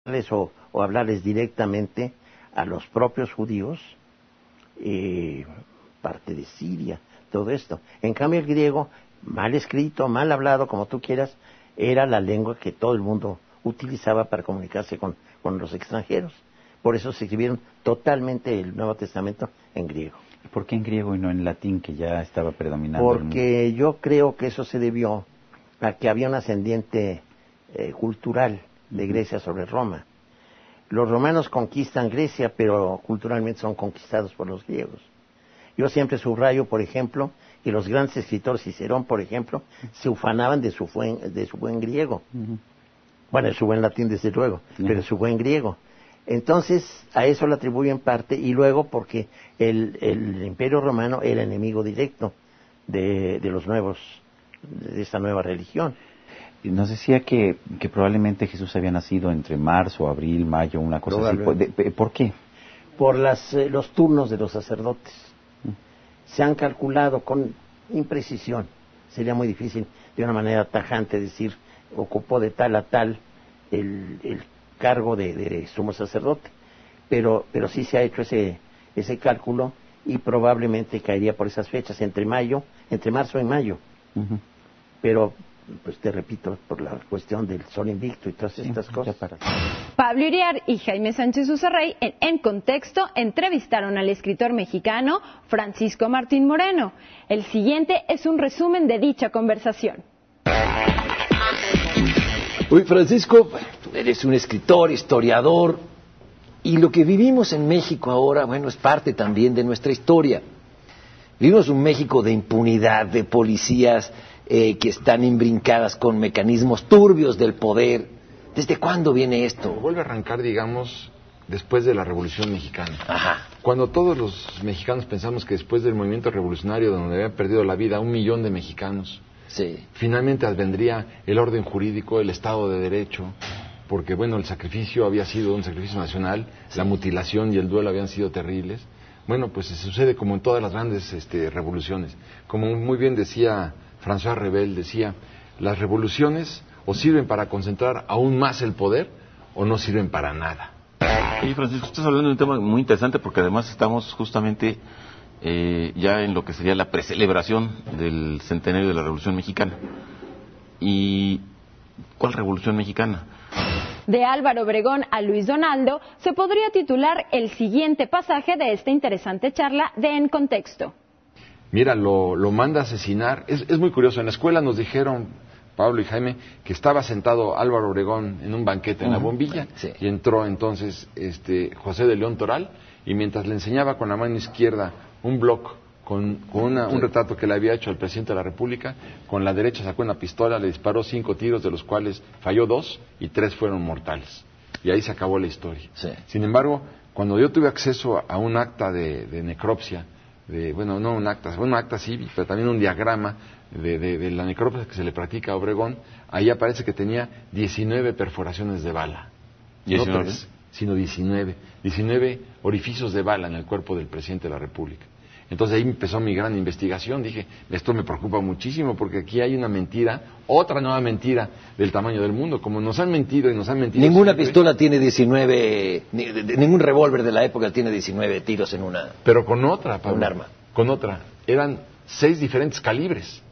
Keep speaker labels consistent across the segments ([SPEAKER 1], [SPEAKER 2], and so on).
[SPEAKER 1] o hablarles directamente a los propios judíos, parte de Siria, todo esto. En cambio el griego, mal escrito, mal hablado, como tú quieras, era la lengua que todo el mundo utilizaba para comunicarse con los extranjeros. Por eso se escribieron totalmente el Nuevo Testamento en griego.
[SPEAKER 2] ¿Por qué en griego y no en latín, que ya estaba predominando?
[SPEAKER 1] Porque yo creo que eso se debió a que había un ascendiente cultural de Grecia sobre Roma. Los romanos conquistan Grecia, pero culturalmente son conquistados por los griegos. Yo siempre subrayo, por ejemplo, que los grandes escritores, Cicerón, por ejemplo, se ufanaban de su buen griego. Bueno, de su buen latín, desde luego, pero de su buen griego. Entonces, a eso lo atribuyen parte, y luego porque el Imperio Romano era enemigo directo de los nuevos, de esta nueva religión.
[SPEAKER 2] Nos decía que probablemente Jesús había nacido entre marzo, abril, mayo, una cosa así. ¿Por qué?
[SPEAKER 1] Por los turnos de los sacerdotes. Se han calculado con imprecisión. Sería muy difícil de una manera tajante decir, ocupó de tal a tal el cargo de sumo sacerdote. Pero sí se ha hecho ese cálculo, y probablemente caería por esas fechas, entre marzo y mayo. Pero, pues te repito, por la cuestión del sol invicto y todas estas cosas.
[SPEAKER 3] Pablo Iriart y Jaime Sánchez Ucerrey, en Contexto, entrevistaron al escritor mexicano Francisco Martín Moreno. El siguiente es un resumen de dicha conversación.
[SPEAKER 4] Oye, Francisco, tú eres un escritor, historiador, y lo que vivimos en México ahora, bueno, es parte también de nuestra historia. Vivimos un México de impunidad, de policías que están imbrincadas con mecanismos turbios del poder. ¿Desde cuándo viene esto?
[SPEAKER 5] Vuelve a arrancar, digamos, después de la Revolución Mexicana.
[SPEAKER 4] Ajá.
[SPEAKER 5] Cuando todos los mexicanos pensamos que después del movimiento revolucionario, donde habían perdido la vida 1 millón de mexicanos,
[SPEAKER 4] sí,
[SPEAKER 5] finalmente vendría el orden jurídico, el Estado de Derecho, porque bueno, el sacrificio había sido un sacrificio nacional, sí, la mutilación y el duelo habían sido terribles. Bueno, pues se sucede como en todas las grandes revoluciones. Como muy bien decía François Rebel, decía, las revoluciones o sirven para concentrar aún más el poder o no sirven para nada.
[SPEAKER 6] Y Francisco, estás hablando de un tema muy interesante, porque además estamos justamente ya en lo que sería la precelebración del centenario de la Revolución Mexicana. ¿Y cuál Revolución Mexicana?
[SPEAKER 3] De Álvaro Obregón a Luis Donaldo se podría titular el siguiente pasaje de esta interesante charla de En Contexto.
[SPEAKER 5] Mira, lo manda a asesinar. Es muy curioso. En la escuela nos dijeron, Pablo y Jaime, que estaba sentado Álvaro Obregón en un banquete en la Bombilla,
[SPEAKER 4] sí,
[SPEAKER 5] y entró entonces José de León Toral, y mientras le enseñaba con la mano izquierda un bloc con un retrato que le había hecho al presidente de la República, con la derecha sacó una pistola, le disparó 5 tiros, de los cuales falló 2 y 3 fueron mortales. Y ahí se acabó la historia.
[SPEAKER 4] Sí.
[SPEAKER 5] Sin embargo, cuando yo tuve acceso a un acta de necropsia, no un acta civil, pero también un diagrama de la necropsia que se le practica a Obregón, ahí aparece que tenía 19 perforaciones de bala.
[SPEAKER 6] 19.
[SPEAKER 5] No 3, sino 19. 19 orificios de bala en el cuerpo del presidente de la República. Entonces ahí empezó mi gran investigación. Dije, esto me preocupa muchísimo, porque aquí hay una mentira, otra nueva mentira del tamaño del mundo. Como nos han mentido y nos han mentido
[SPEAKER 4] Ninguna
[SPEAKER 5] siempre,
[SPEAKER 4] pistola tiene 19, ningún revólver de la época tiene 19 tiros en una...
[SPEAKER 5] Pero con otra, Pablo,
[SPEAKER 4] un arma.
[SPEAKER 5] Con otra. Eran 6 diferentes calibres.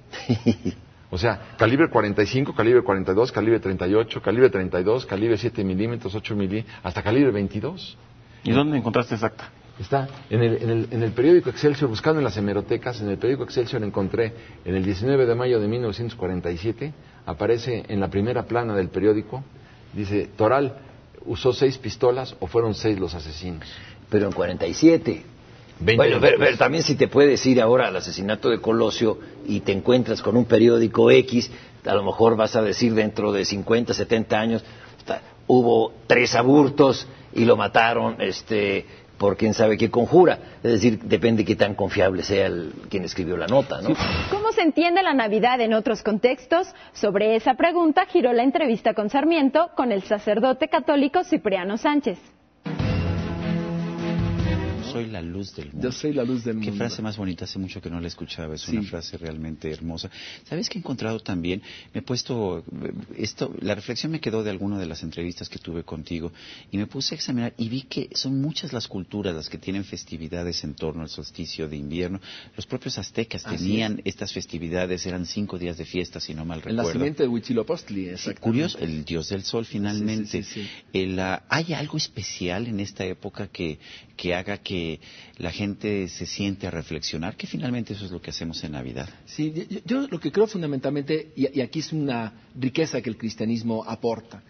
[SPEAKER 5] O sea, calibre 45, calibre 42, calibre 38, calibre 32, calibre 7 milímetros, 8 milímetros, hasta calibre 22.
[SPEAKER 6] ¿Y dónde encontraste esa acta?
[SPEAKER 5] Está en el periódico Excelsior, buscando en las hemerotecas. En el periódico Excelsior encontré, en el 19 de mayo de 1947, aparece en la primera plana del periódico, dice, Toral usó 6 pistolas o fueron 6 los asesinos.
[SPEAKER 4] Pero en 47... Bueno, pero también si te puedes ir ahora al asesinato de Colosio y te encuentras con un periódico X, a lo mejor vas a decir dentro de 50, 70 años, hubo 3 abortos y lo mataron por quién sabe qué conjura. Es decir, depende qué tan confiable sea quien escribió la nota, ¿no?
[SPEAKER 3] ¿Cómo se entiende la Navidad en otros contextos? Sobre esa pregunta giró la entrevista con Sarmiento con el sacerdote católico Cipriano Sánchez.
[SPEAKER 2] soy la luz del mundo.
[SPEAKER 7] Yo soy la luz del mundo.
[SPEAKER 2] Qué frase más bonita, hace mucho que no la escuchaba, es una frase realmente hermosa. ¿Sabes qué he encontrado también? Me he puesto, la reflexión me quedó de alguna de las entrevistas que tuve contigo, y me puse a examinar y vi que son muchas las culturas las que tienen festividades en torno al solsticio de invierno. Los propios aztecas tenían estas festividades, eran 5 días de fiesta, si no mal recuerdo.
[SPEAKER 7] El nacimiento de Huitzilopochtli, exactamente.
[SPEAKER 2] Curioso, el dios del sol finalmente. ¿Hay algo especial en esta época que haga que la gente se siente a reflexionar? Que finalmente eso es lo que hacemos en Navidad.
[SPEAKER 7] Sí, yo lo que creo fundamentalmente, y aquí es una riqueza que el cristianismo aporta.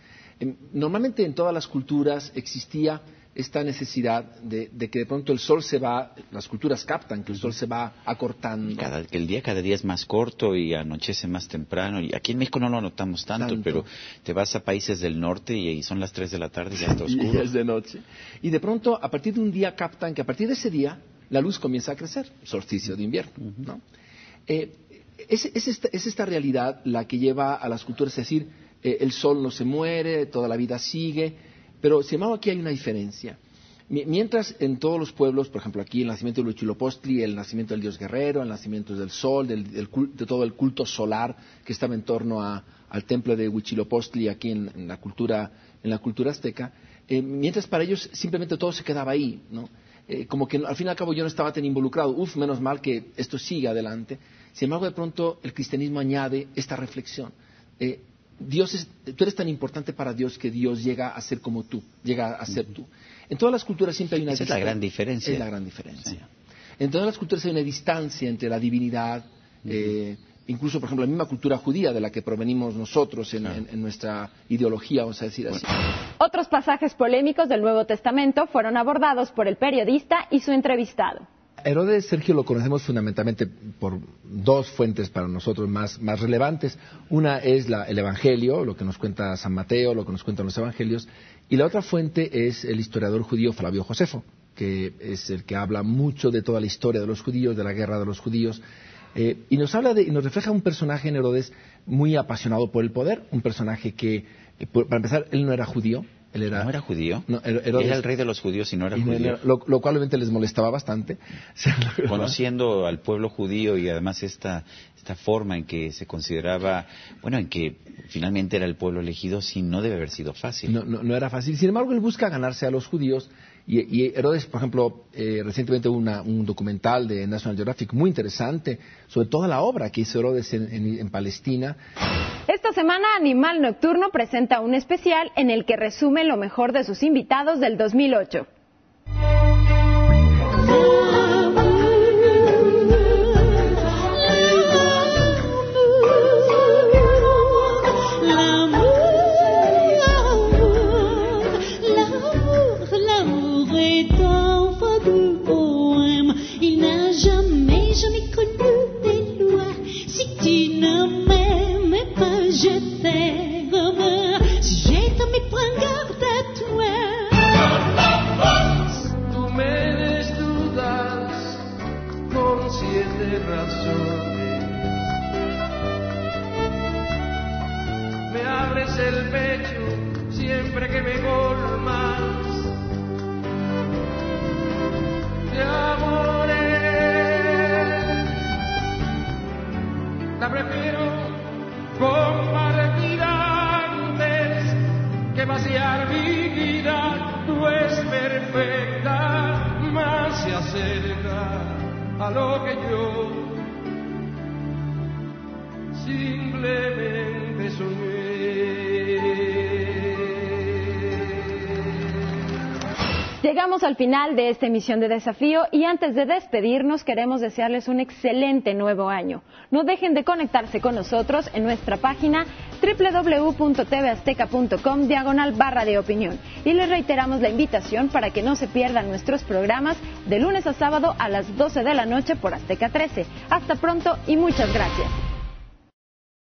[SPEAKER 7] Normalmente en todas las culturas existía esta necesidad de que de pronto el sol se va, las culturas captan que el sol se va acortando.
[SPEAKER 2] Que el día cada día es más corto y anochece más temprano. Y aquí en México no lo notamos tanto, pero te vas a países del norte y son las 3 de la tarde y ya está oscuro.
[SPEAKER 7] Y es de noche. Y de pronto, a partir de un día captan que a partir de ese día la luz comienza a crecer, solsticio de invierno, ¿no? Es esta realidad la que lleva a las culturas a decir, el sol no se muere, toda la vida sigue. Pero, sin embargo, aquí hay una diferencia. Mientras en todos los pueblos, por ejemplo, aquí el nacimiento de Huitzilopochtli, el nacimiento del dios guerrero, el nacimiento del sol, de todo el culto solar que estaba en torno al templo de Huitzilopochtli aquí en la cultura azteca, mientras para ellos simplemente todo se quedaba ahí, ¿no? Como que al fin y al cabo yo no estaba tan involucrado. Menos mal que esto sigue adelante. Sin embargo, de pronto el cristianismo añade esta reflexión. Tú eres tan importante para Dios que Dios llega a ser como tú, llega a ser tú. En todas las culturas siempre hay una
[SPEAKER 2] distancia. Esa es la gran diferencia.
[SPEAKER 7] Es la gran diferencia. Sí. En todas las culturas hay una distancia entre la divinidad, incluso, por ejemplo, la misma cultura judía de la que provenimos nosotros en nuestra ideología, vamos a decir así.
[SPEAKER 3] Otros pasajes polémicos del Nuevo Testamento fueron abordados por el periodista y su entrevistado.
[SPEAKER 7] Herodes, Sergio, lo conocemos fundamentalmente por 2 fuentes para nosotros más relevantes. Una es el Evangelio, lo que nos cuenta San Mateo, lo que nos cuentan los Evangelios, y la otra fuente es el historiador judío Flavio Josefo, que es el que habla mucho de toda la historia de los judíos, de la guerra de los judíos, y nos refleja un personaje en Herodes muy apasionado por el poder, un personaje que, para empezar, él no era judío.
[SPEAKER 2] ¿No era judío?
[SPEAKER 7] No,
[SPEAKER 2] era el rey de los judíos y no era judío.
[SPEAKER 7] Lo cual obviamente les molestaba bastante.
[SPEAKER 2] Conociendo al pueblo judío y además esta forma en que se consideraba, en que finalmente era el pueblo elegido, sí, no debe haber sido fácil.
[SPEAKER 7] No era fácil. Sin embargo, él busca ganarse a los judíos. Y Herodes, por ejemplo, recientemente hubo un documental de National Geographic muy interesante sobre toda la obra que hizo Herodes en Palestina.
[SPEAKER 3] Esta semana Animal Nocturno presenta un especial en el que resume lo mejor de sus invitados del 2008.
[SPEAKER 8] Me abres el pecho siempre que me colmas de amores. La prefiero compartir antes que vaciar mi vida. Tú es perfecta, más se acerca a lo que yo simplemente soñé.
[SPEAKER 3] Llegamos al final de esta emisión de Desafío y antes de despedirnos queremos desearles un excelente nuevo año. No dejen de conectarse con nosotros en nuestra página www.tvazteca.com/de opinión y les reiteramos la invitación para que no se pierdan nuestros programas de lunes a sábado a las 12 de la noche por Azteca 13. Hasta pronto y muchas gracias.